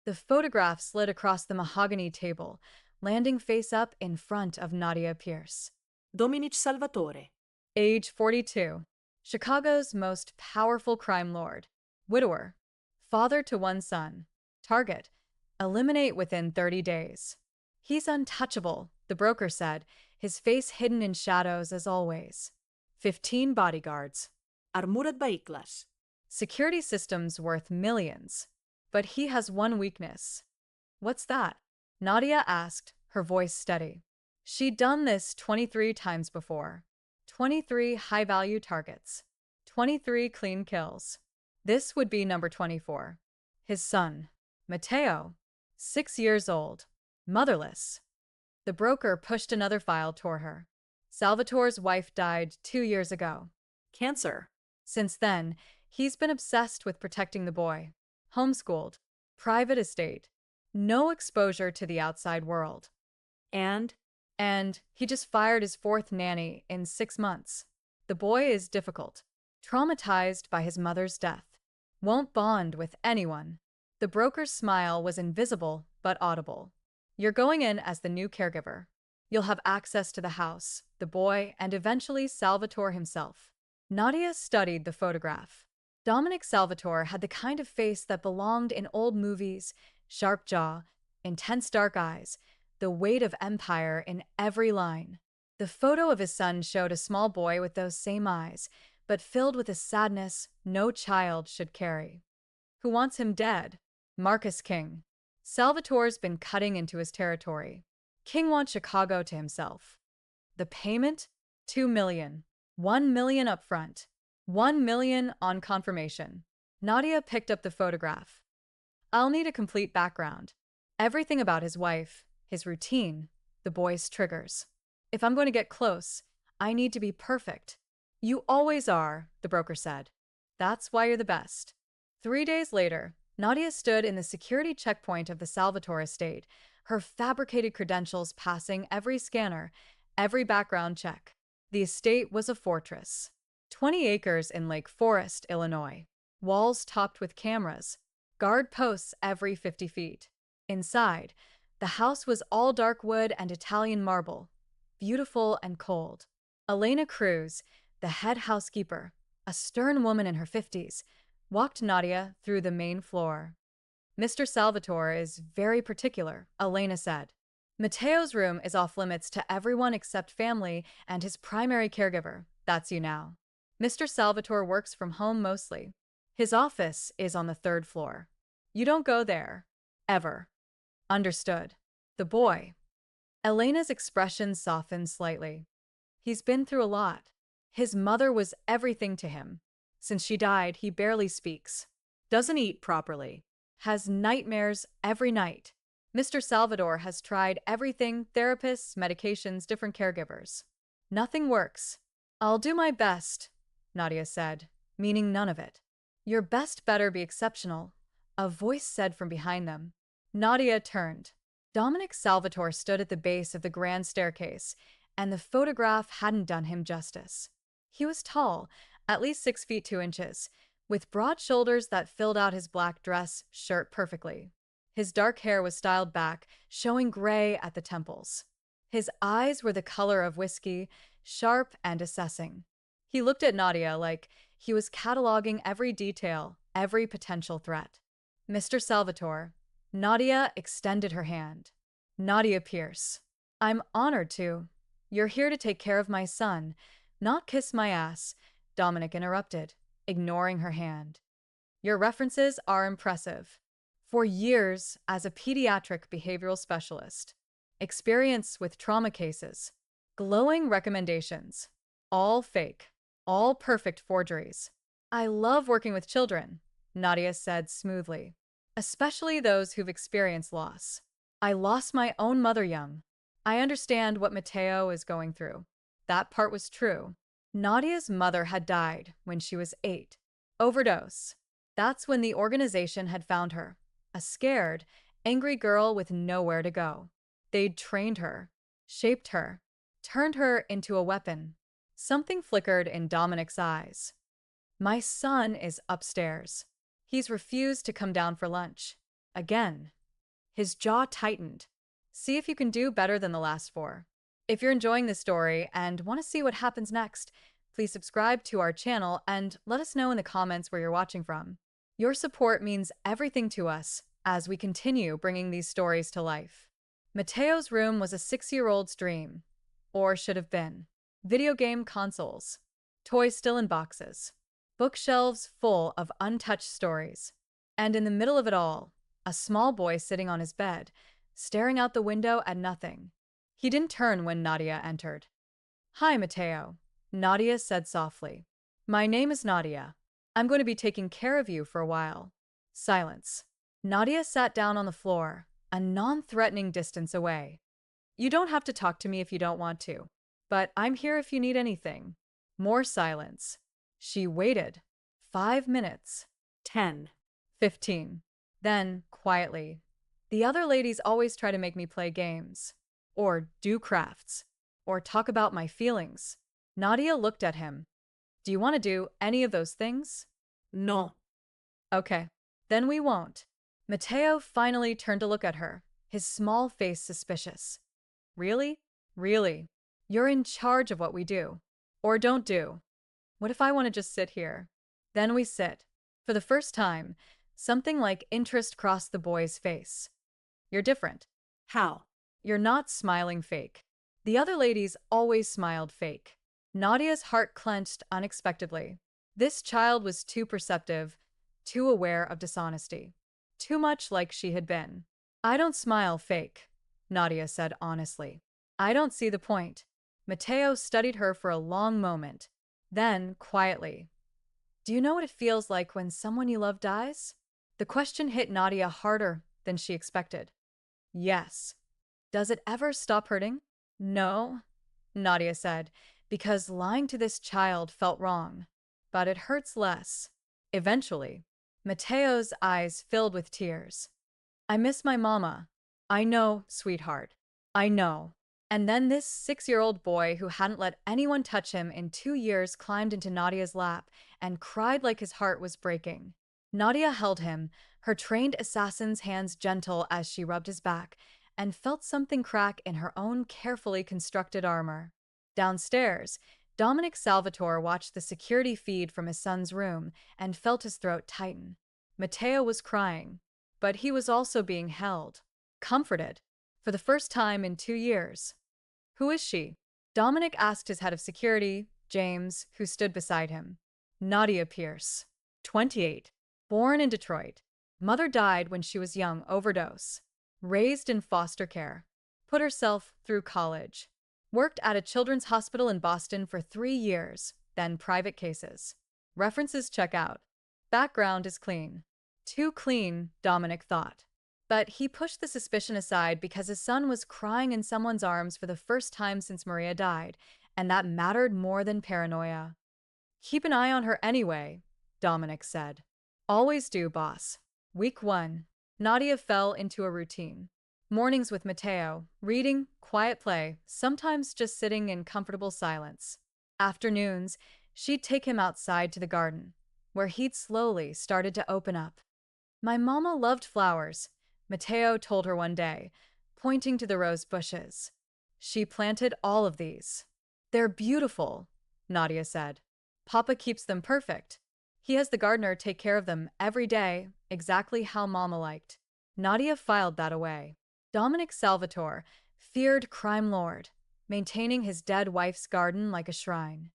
The photograph slid across the mahogany table, landing face up in front of Nadia Pierce. Dominic Salvatore. Age 42. Chicago's most powerful crime lord. Widower. Father to one son. Target. Eliminate within 30 days. He's untouchable, the broker said, his face hidden in shadows as always. 15 bodyguards. Armored vehicles. Security systems worth millions. But he has one weakness. What's that? Nadia asked, her voice steady. She'd done this 23 times before. 23 high-value targets. 23 clean kills. This would be number 24. His son, Matteo, 6 years old, motherless. The broker pushed another file toward her. Salvatore's wife died 2 years ago. Cancer. Since then, he's been obsessed with protecting the boy. Homeschooled, private estate, no exposure to the outside world. And And he just fired his 4th nanny in 6 months. The boy is difficult, traumatized by his mother's death. Won't bond with anyone. The broker's smile was invisible but audible. You're going in as the new caregiver. You'll have access to the house, the boy, and eventually Salvatore himself. Nadia studied the photograph. Dominic Salvatore had the kind of face that belonged in old movies, sharp jaw, intense dark eyes, the weight of empire in every line. The photo of his son showed a small boy with those same eyes, but filled with a sadness no child should carry. Who wants him dead? Marcus King. Salvatore's been cutting into his territory. King wants Chicago to himself. The payment? 2 million. 1 million up front. 1 million on confirmation. Nadia picked up the photograph. I'll need a complete background. Everything about his wife, his routine, the boy's triggers. If I'm going to get close, I need to be perfect. You always are, the broker said. That's why you're the best. 3 days later, Nadia stood in the security checkpoint of the Salvatore estate, her fabricated credentials passing every scanner, every background check. The estate was a fortress. 20 acres in Lake Forest, Illinois. Walls topped with cameras. Guard posts every 50 feet. Inside, the house was all dark wood and Italian marble, beautiful and cold. Elena Cruz, the head housekeeper, a stern woman in her 50s, walked Nadia through the main floor. Mr. Salvatore is very particular, Elena said. Matteo's room is off limits to everyone except family and his primary caregiver. That's you now. Mr. Salvatore works from home mostly. His office is on the 3rd floor. You don't go there. Ever. Understood. The boy. Elena's expression softened slightly. He's been through a lot. His mother was everything to him. Since she died, he barely speaks. Doesn't eat properly. Has nightmares every night. Mr. Salvatore has tried everything, therapists, medications, different caregivers. Nothing works. I'll do my best, Nadia said, meaning none of it. Your best better be exceptional, a voice said from behind them. Nadia turned. Dominic Salvatore stood at the base of the grand staircase, and the photograph hadn't done him justice. He was tall, at least 6 feet 2 inches, with broad shoulders that filled out his black dress shirt perfectly. His dark hair was styled back, showing gray at the temples. His eyes were the color of whiskey, sharp and assessing. He looked at Nadia like he was cataloging every detail, every potential threat. Mr. Salvatore. Nadia extended her hand. Nadia Pierce. I'm honored to. You're here to take care of my son, not kiss my ass, Dominic interrupted, ignoring her hand. Your references are impressive. For years as a pediatric behavioral specialist, experience with trauma cases, glowing recommendations, all fake, all perfect forgeries. I love working with children, Nadia said smoothly, especially those who've experienced loss. I lost my own mother young. I understand what Matteo is going through. That part was true. Nadia's mother had died when she was 8. Overdose. That's when the organization had found her. A scared, angry girl with nowhere to go. They'd trained her, shaped her, turned her into a weapon. Something flickered in Dominic's eyes. My son is upstairs. He's refused to come down for lunch. Again. His jaw tightened. See if you can do better than the last four. If you're enjoying this story and want to see what happens next, please subscribe to our channel and let us know in the comments where you're watching from. Your support means everything to us as we continue bringing these stories to life. Mateo's room was a 6-year-old's dream, or should have been. Video game consoles, toys still in boxes, bookshelves full of untouched stories, and in the middle of it all, a small boy sitting on his bed, staring out the window at nothing. He didn't turn when Nadia entered. "Hi, Mateo," Nadia said softly. "My name is Nadia. I'm going to be taking care of you for a while." Silence. Nadia sat down on the floor, a non-threatening distance away. "You don't have to talk to me if you don't want to, but I'm here if you need anything." More silence. She waited. 5 minutes. 10. 15. Then, quietly, "The other ladies always try to make me play games, or do crafts, or talk about my feelings." Nadia looked at him. "Do you want to do any of those things?" No. "Okay, then we won't." Mateo finally turned to look at her, his small face suspicious. "Really? Really? You're in charge of what we do, or don't do. What if I want to just sit here?" Then we sit. For the first time, something like interest crossed the boy's face. "You're different. How? You're not smiling fake. The other ladies always smiled fake." Nadia's heart clenched unexpectedly. This child was too perceptive, too aware of dishonesty, too much like she had been. "I don't smile fake," Nadia said honestly. "I don't see the point." Mateo studied her for a long moment. Then, quietly, "Do you know what it feels like when someone you love dies?" The question hit Nadia harder than she expected. "Yes." "Does it ever stop hurting?" "No," Nadia said, because lying to this child felt wrong. "But it hurts less." Eventually, Mateo's eyes filled with tears. "I miss my mama." "I know, sweetheart. I know." And then this 6-year-old boy who hadn't let anyone touch him in 2 years climbed into Nadia's lap and cried like his heart was breaking. Nadia held him, her trained assassin's hands gentle as she rubbed his back, and felt something crack in her own carefully constructed armor. Downstairs, Dominic Salvatore watched the security feed from his son's room and felt his throat tighten. Mateo was crying, but he was also being held, comforted, for the first time in 2 years. "Who is she?" Dominic asked his head of security, James, who stood beside him. "Nadia Pierce, 28, born in Detroit. Mother died when she was young, overdose. Raised in foster care. Put herself through college. Worked at a children's hospital in Boston for 3 years, then private cases. References check out. Background is clean." Too clean, Dominic thought. But he pushed the suspicion aside because his son was crying in someone's arms for the first time since Maria died, and that mattered more than paranoia. "Keep an eye on her anyway," Dominic said. "Always do, boss." Week 1. Nadia fell into a routine. Mornings with Mateo, reading, quiet play, sometimes just sitting in comfortable silence. Afternoons, she'd take him outside to the garden, where he'd slowly started to open up. "My mama loved flowers," Mateo told her one day, pointing to the rose bushes. "She planted all of these." "They're beautiful," Nadia said. "Papa keeps them perfect. He has the gardener take care of them every day, exactly how Mama liked." Nadia filed that away. Dominic Salvatore, feared crime lord, maintaining his dead wife's garden like a shrine.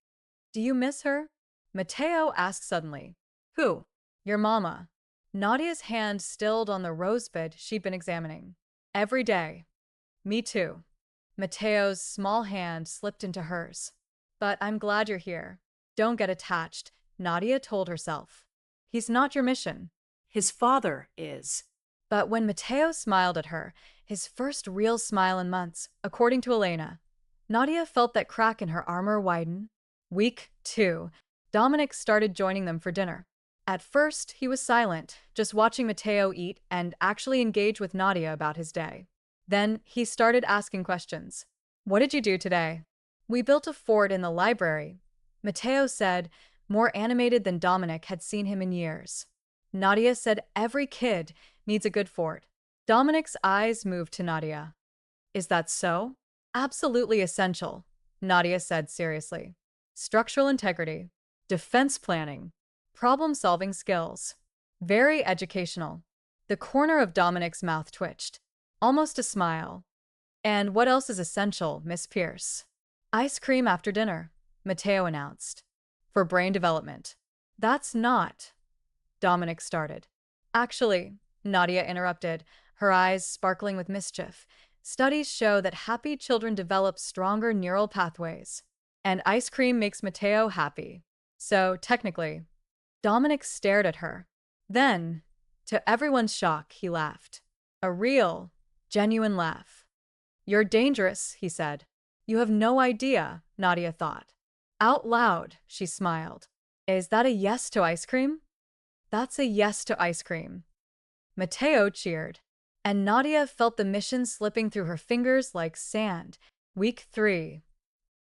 "Do you miss her?" Mateo asked suddenly. "Who?" "Your mama." Nadia's hand stilled on the rosebud she'd been examining. "Every day." "Me too." Mateo's small hand slipped into hers. "But I'm glad you're here." "Don't get attached," Nadia told herself. "He's not your mission." His father is. But when Mateo smiled at her, his first real smile in months, according to Elena, Nadia felt that crack in her armor widen. Week 2, Dominic started joining them for dinner. At first, he was silent, just watching Mateo eat and actually engage with Nadia about his day. Then he started asking questions. "What did you do today?" "We built a fort in the library," Mateo said, more animated than Dominic had seen him in years. Nadia said every kid, Needs a good fort. Dominic's eyes moved to Nadia. Is that so? Absolutely essential, Nadia said seriously. Structural integrity, defense planning, problem-solving skills. Very educational. The corner of Dominic's mouth twitched. Almost a smile. And what else is essential, Miss Pierce? Ice cream after dinner, Mateo announced. For brain development. That's not, Dominic started. Actually, Nadia interrupted, her eyes sparkling with mischief. Studies show that happy children develop stronger neural pathways. And ice cream makes Mateo happy. So, technically, Dominic stared at her. Then, to everyone's shock, he laughed. A real, genuine laugh. You're dangerous, he said. You have no idea, Nadia thought. Out loud, she smiled. Is that a yes to ice cream? That's a yes to ice cream. Mateo cheered, and Nadia felt the mission slipping through her fingers like sand. Week 3.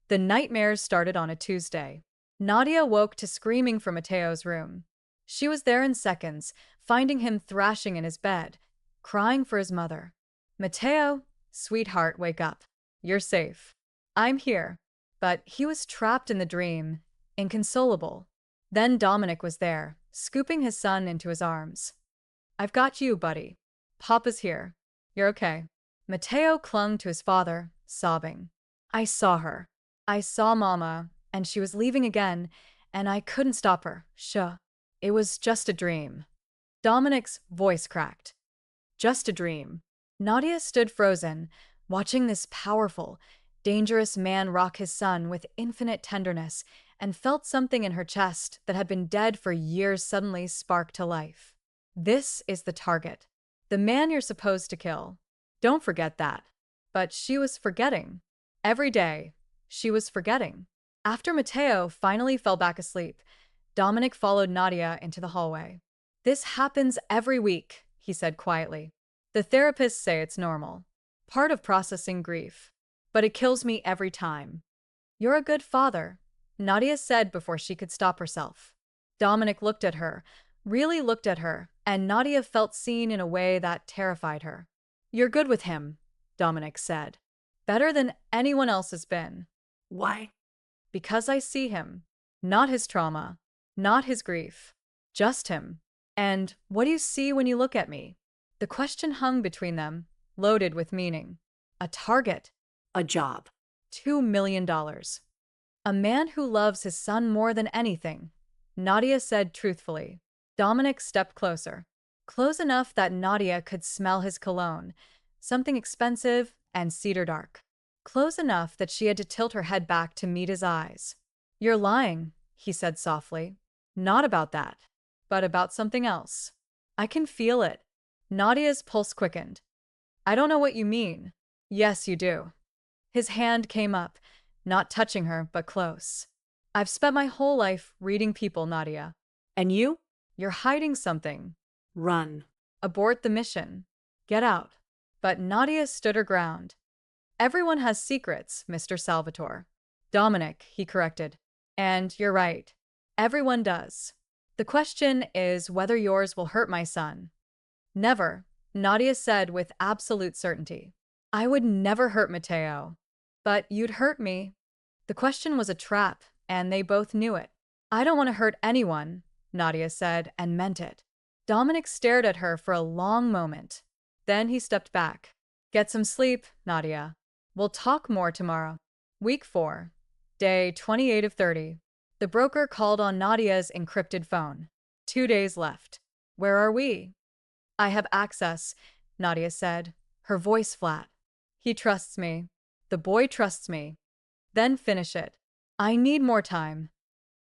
The nightmares started on a Tuesday. Nadia woke to screaming from Mateo's room. She was there in seconds, finding him thrashing in his bed, crying for his mother. Mateo, sweetheart, wake up. You're safe. I'm here. But he was trapped in the dream, inconsolable. Then Dominic was there, scooping his son into his arms. I've got you, buddy. Papa's here. You're okay. Mateo clung to his father, sobbing. I saw her. I saw Mama, and she was leaving again, and I couldn't stop her. Shuh. It was just a dream. Dominic's voice cracked. Just a dream. Nadia stood frozen, watching this powerful, dangerous man rock his son with infinite tenderness, and felt something in her chest that had been dead for years suddenly spark to life. This is the target. The man you're supposed to kill. Don't forget that. But she was forgetting. Every day, she was forgetting. After Mateo finally fell back asleep, Dominic followed Nadia into the hallway. This happens every week, he said quietly. The therapists say it's normal. Part of processing grief. But it kills me every time. You're a good father, Nadia said before she could stop herself. Dominic looked at her, really looked at her, and Nadia felt seen in a way that terrified her. You're good with him, Dominic said. Better than anyone else has been. Why? Because I see him. Not his trauma. Not his grief. Just him. And what do you see when you look at me? The question hung between them, loaded with meaning. A target. A job. $2 million. A man who loves his son more than anything, Nadia said truthfully. Dominic stepped closer. Close enough that Nadia could smell his cologne, something expensive and cedar dark. Close enough that she had to tilt her head back to meet his eyes. You're lying, he said softly. Not about that, but about something else. I can feel it. Nadia's pulse quickened. I don't know what you mean. Yes, you do. His hand came up, not touching her, but close. I've spent my whole life reading people, Nadia. And you? You're hiding something. Run. Abort the mission. Get out. But Nadia stood her ground. Everyone has secrets, Mr. Salvatore. Dominic, he corrected. And you're right. Everyone does. The question is whether yours will hurt my son. Never, Nadia said with absolute certainty. I would never hurt Mateo. But you'd hurt me. The question was a trap, and they both knew it. I don't want to hurt anyone, Nadia said, and meant it. Dominic stared at her for a long moment. Then he stepped back. Get some sleep, Nadia. We'll talk more tomorrow. Week 4. Day 28 of 30. The broker called on Nadia's encrypted phone. 2 days left. Where are we? I have access, Nadia said, her voice flat. He trusts me. The boy trusts me. Then finish it. I need more time.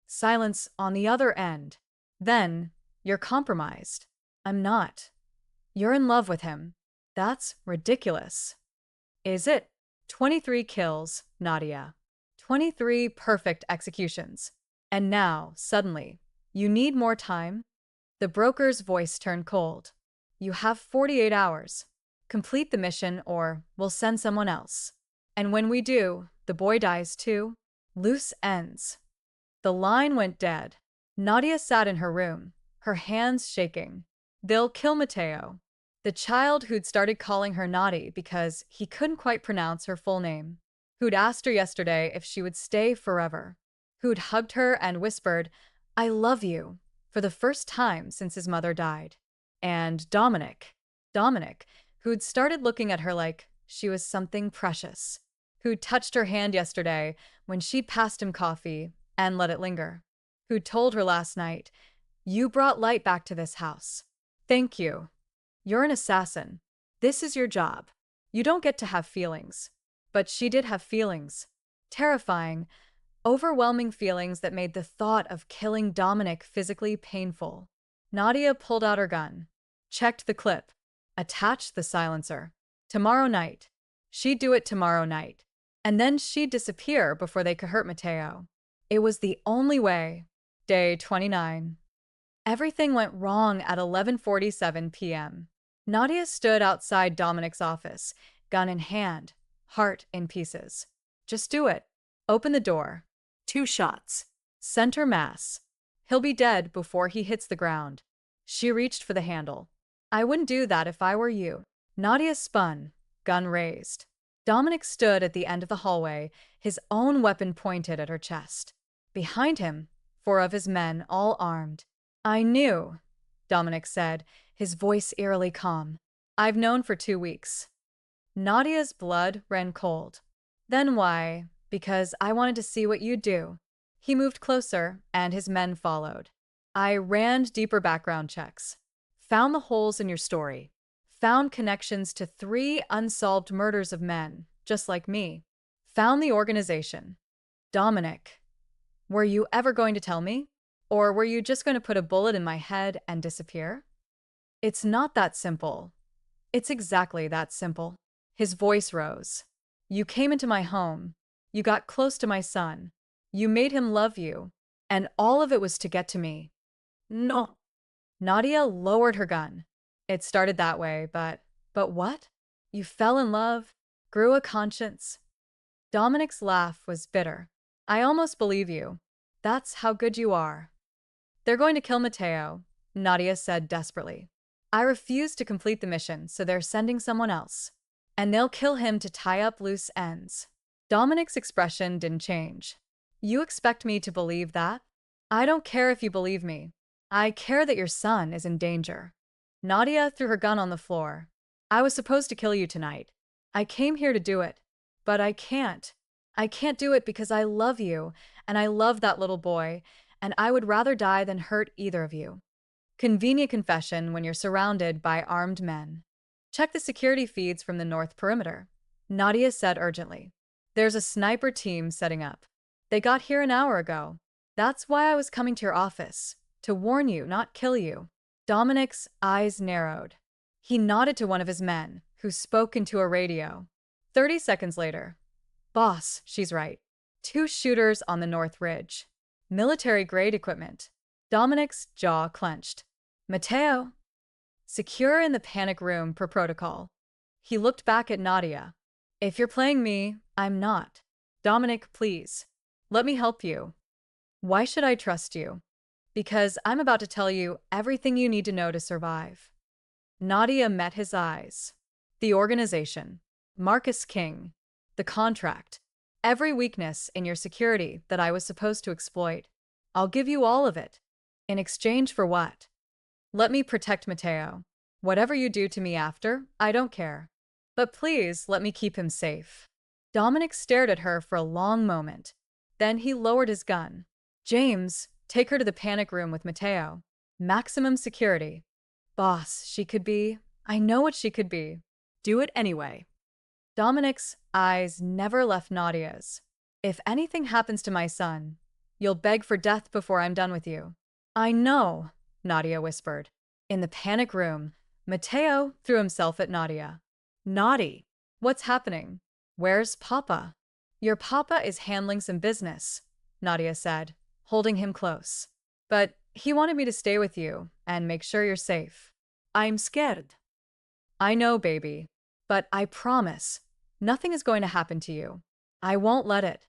Silence on the other end. Then, you're compromised. I'm not. You're in love with him. That's ridiculous. Is it? 23 kills, Nadia. 23 perfect executions. And now, suddenly, you need more time? The broker's voice turned cold. You have 48 hours. Complete the mission or we'll send someone else. And when we do, the boy dies too. Loose ends. The line went dead. Nadia sat in her room, her hands shaking. They'll kill Mateo. The child who'd started calling her naughty because he couldn't quite pronounce her full name. Who'd asked her yesterday if she would stay forever. Who'd hugged her and whispered, "I love you," for the first time since his mother died. And Dominic, who'd started looking at her like she was something precious. Who'd touched her hand yesterday when she'd passed him coffee and let it linger. Who told her last night, "You brought light back to this house. Thank you. You're an assassin. This is your job. You don't get to have feelings." But she did have feelings. Terrifying, overwhelming feelings that made the thought of killing Dominic physically painful. Nadia pulled out her gun, checked the clip, attached the silencer. Tomorrow night. She'd do it tomorrow night. And then she'd disappear before they could hurt Mateo. It was the only way. Day 29. Everything went wrong at 11:47 p.m. Nadia stood outside Dominic's office, gun in hand, heart in pieces. Just do it. Open the door. 2 shots. Center mass. He'll be dead before he hits the ground. She reached for the handle. I wouldn't do that if I were you. Nadia spun, gun raised. Dominic stood at the end of the hallway, his own weapon pointed at her chest. Behind him, 4 of his men, all armed. I knew, Dominic said, his voice eerily calm. I've known for 2 weeks. Nadia's blood ran cold. Then why? Because I wanted to see what you'd do. He moved closer, and his men followed. I ran deeper background checks. Found the holes in your story. Found connections to 3 unsolved murders of men, just like me. Found the organization. Dominic, were you ever going to tell me? Or were you just going to put a bullet in my head and disappear? It's not that simple. It's exactly that simple. His voice rose. You came into my home. You got close to my son. You made him love you. And all of it was to get to me. No. Nadia lowered her gun. It started that way, but what? You fell in love, grew a conscience. Dominic's laugh was bitter. I almost believe you. That's how good you are. They're going to kill Mateo, Nadia said desperately. I refuse to complete the mission, so they're sending someone else. And they'll kill him to tie up loose ends. Dominic's expression didn't change. You expect me to believe that? I don't care if you believe me. I care that your son is in danger. Nadia threw her gun on the floor. I was supposed to kill you tonight. I came here to do it. But I can't. I can't do it because I love you, and I love that little boy, and I would rather die than hurt either of you. Convenient confession when you're surrounded by armed men. Check the security feeds from the north perimeter, Nadia said urgently. There's a sniper team setting up. They got here an hour ago. That's why I was coming to your office, to warn you, not kill you. Dominic's eyes narrowed. He nodded to one of his men, who spoke into a radio. 30 seconds later. Boss, she's right. 2 shooters on the North Ridge. Military-grade equipment. Dominic's jaw clenched. Mateo. Secure in the panic room per protocol. He looked back at Nadia. If you're playing me, I'm not. Dominic, please. Let me help you. Why should I trust you? Because I'm about to tell you everything you need to know to survive. Nadia met his eyes. The organization. Marcus King. The contract. Every weakness in your security that I was supposed to exploit. I'll give you all of it. In exchange for what? Let me protect Mateo. Whatever you do to me after, I don't care. But please let me keep him safe. Dominic stared at her for a long moment. Then he lowered his gun. James, take her to the panic room with Mateo. Maximum security. Boss, she could be. I know what she could be. Do it anyway. Dominic's eyes never left Nadia's. If anything happens to my son, you'll beg for death before I'm done with you. I know, Nadia whispered. In the panic room, Mateo threw himself at Nadia. Naughty. What's happening? Where's Papa? Your Papa is handling some business, Nadia said, holding him close. But he wanted me to stay with you and make sure you're safe. I'm scared. I know, baby. But I promise, nothing is going to happen to you. I won't let it.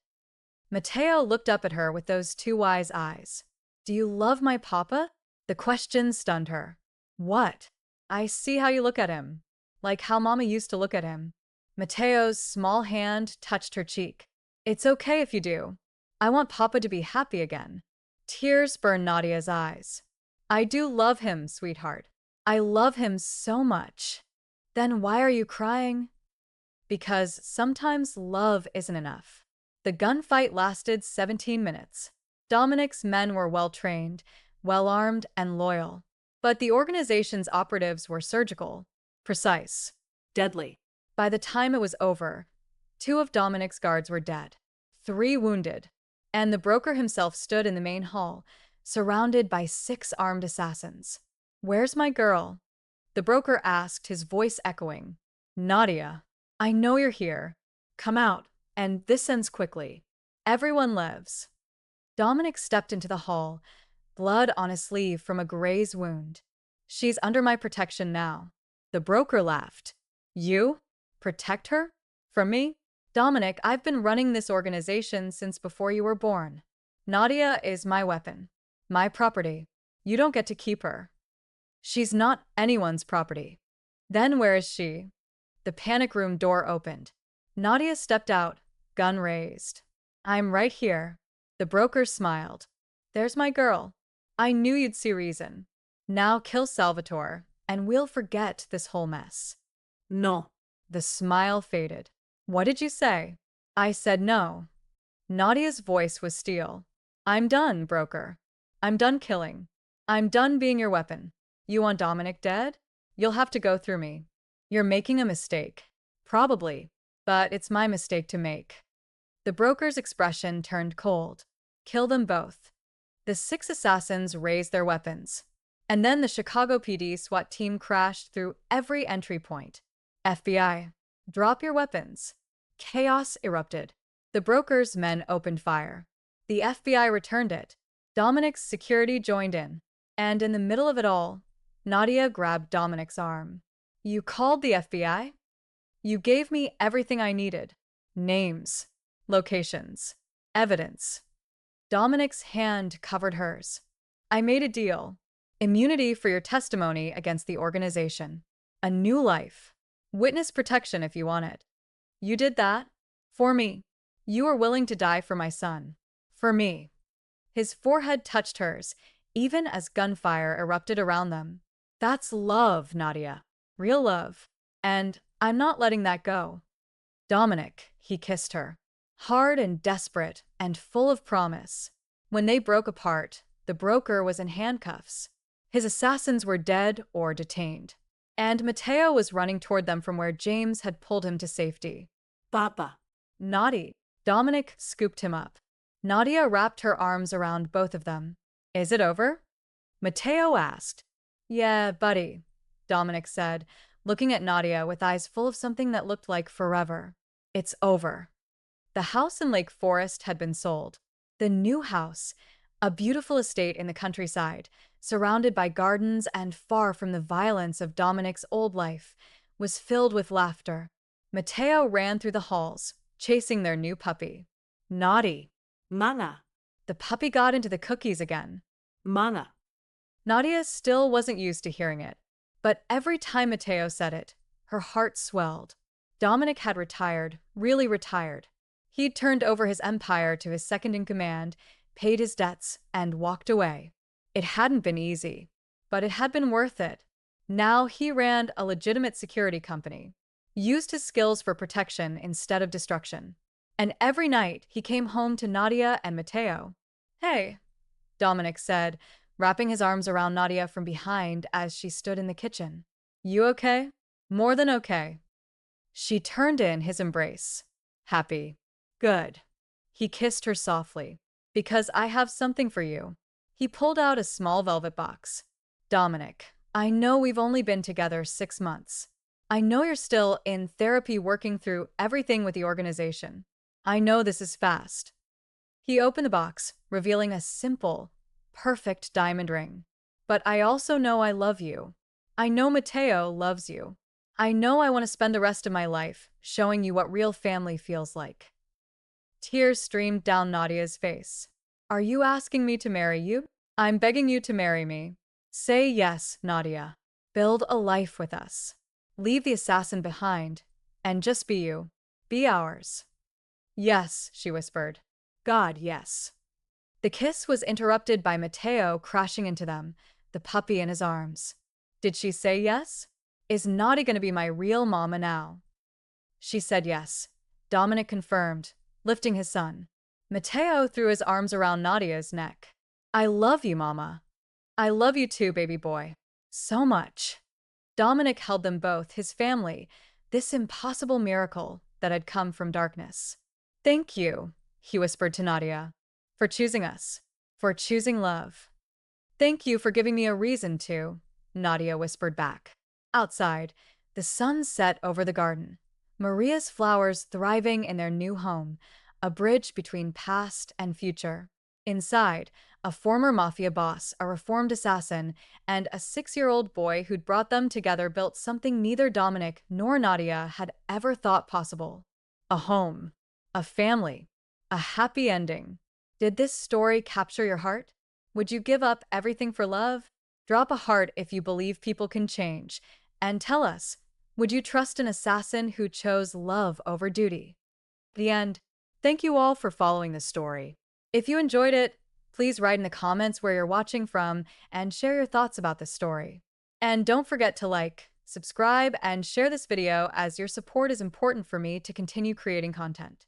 Mateo looked up at her with those 2 wise eyes. Do you love my Papa? The question stunned her. What? I see how you look at him. Like how Mama used to look at him. Mateo's small hand touched her cheek. It's okay if you do. I want Papa to be happy again. Tears burned Nadia's eyes. I do love him, sweetheart. I love him so much. Then why are you crying? Because sometimes love isn't enough. The gunfight lasted 17 minutes. Dominic's men were well trained, well armed, and loyal. But the organization's operatives were surgical, precise. Deadly. By the time it was over, 2 of Dominic's guards were dead, 3 wounded, and the broker himself stood in the main hall, surrounded by 6 armed assassins. Where's my girl? The broker asked, his voice echoing. Nadia, I know you're here. Come out, and this ends quickly. Everyone lives. Dominic stepped into the hall, blood on his sleeve from a graze wound. She's under my protection now. The broker laughed. You? Protect her? From me? Dominic, I've been running this organization since before you were born. Nadia is my weapon. My property. You don't get to keep her. She's not anyone's property. Then where is she? The panic room door opened. Nadia stepped out, gun raised. I'm right here. The broker smiled. There's my girl. I knew you'd see reason. Now kill Salvatore, and we'll forget this whole mess. No. The smile faded. What did you say? I said no. Nadia's voice was steel. I'm done, broker. I'm done killing. I'm done being your weapon. You want Dominic dead? You'll have to go through me. You're making a mistake. Probably. But it's my mistake to make. The broker's expression turned cold. Kill them both. The 6 assassins raised their weapons. And then the Chicago PD SWAT team crashed through every entry point. FBI, drop your weapons. Chaos erupted. The broker's men opened fire. The FBI returned it. Dominic's security joined in. And in the middle of it all, Nadia grabbed Dominic's arm. You called the FBI? You gave me everything I needed. Names, locations, evidence. Dominic's hand covered hers. I made a deal. Immunity for your testimony against the organization. A new life. Witness protection if you want it. You did that? For me. You were willing to die for my son. For me. His forehead touched hers, even as gunfire erupted around them. That's love, Nadia. Real love. And I'm not letting that go. Dominic, he kissed her. Hard and desperate and full of promise. When they broke apart, the broker was in handcuffs. His assassins were dead or detained. And Matteo was running toward them from where James had pulled him to safety. Papa. Naughty. Dominic scooped him up. Nadia wrapped her arms around both of them. Is it over? Matteo asked. Yeah, buddy, Dominic said, looking at Nadia with eyes full of something that looked like forever. It's over. The house in Lake Forest had been sold. The new house, a beautiful estate in the countryside, surrounded by gardens and far from the violence of Dominic's old life, was filled with laughter. Matteo ran through the halls, chasing their new puppy. Naughty. Mana. The puppy got into the cookies again. Mana. Nadia still wasn't used to hearing it, but every time Matteo said it, her heart swelled. Dominic had retired, really retired. He'd turned over his empire to his second-in-command, paid his debts, and walked away. It hadn't been easy, but it had been worth it. Now he ran a legitimate security company, used his skills for protection instead of destruction. And every night he came home to Nadia and Matteo. Hey, Dominic said, wrapping his arms around Nadia from behind as she stood in the kitchen. You okay? More than okay. She turned in his embrace. Happy. Good. He kissed her softly. Because I have something for you. He pulled out a small velvet box. Dominic, I know we've only been together 6 months. I know you're still in therapy working through everything with the organization. I know this is fast. He opened the box, revealing a simple, perfect diamond ring. But I also know I love you. I know Matteo loves you. I know I want to spend the rest of my life showing you what real family feels like. Tears streamed down Nadia's face. Are you asking me to marry you? I'm begging you to marry me. Say yes, Nadia. Build a life with us. Leave the assassin behind and just be you. Be ours. Yes, she whispered. God, yes. The kiss was interrupted by Matteo crashing into them, the puppy in his arms. Did she say yes? Is Naughty going to be my real mama now? She said yes. Dominic confirmed, lifting his son. Matteo threw his arms around Nadia's neck. I love you, Mama. I love you too, baby boy. So much. Dominic held them both, his family, this impossible miracle that had come from darkness. Thank you, he whispered to Nadia, for choosing us, for choosing love. Thank you for giving me a reason to, Nadia whispered back. Outside, the sun set over the garden. Maria's flowers thriving in their new home, a bridge between past and future. Inside, a former Mafia boss, a reformed assassin, and a 6-year-old boy who'd brought them together built something neither Dominic nor Nadia had ever thought possible. A home, a family, a happy ending. Did this story capture your heart? Would you give up everything for love? Drop a heart if you believe people can change, and tell us, would you trust an assassin who chose love over duty? The end. Thank you all for following this story. If you enjoyed it, please write in the comments where you're watching from and share your thoughts about this story. And don't forget to like, subscribe, and share this video as your support is important for me to continue creating content.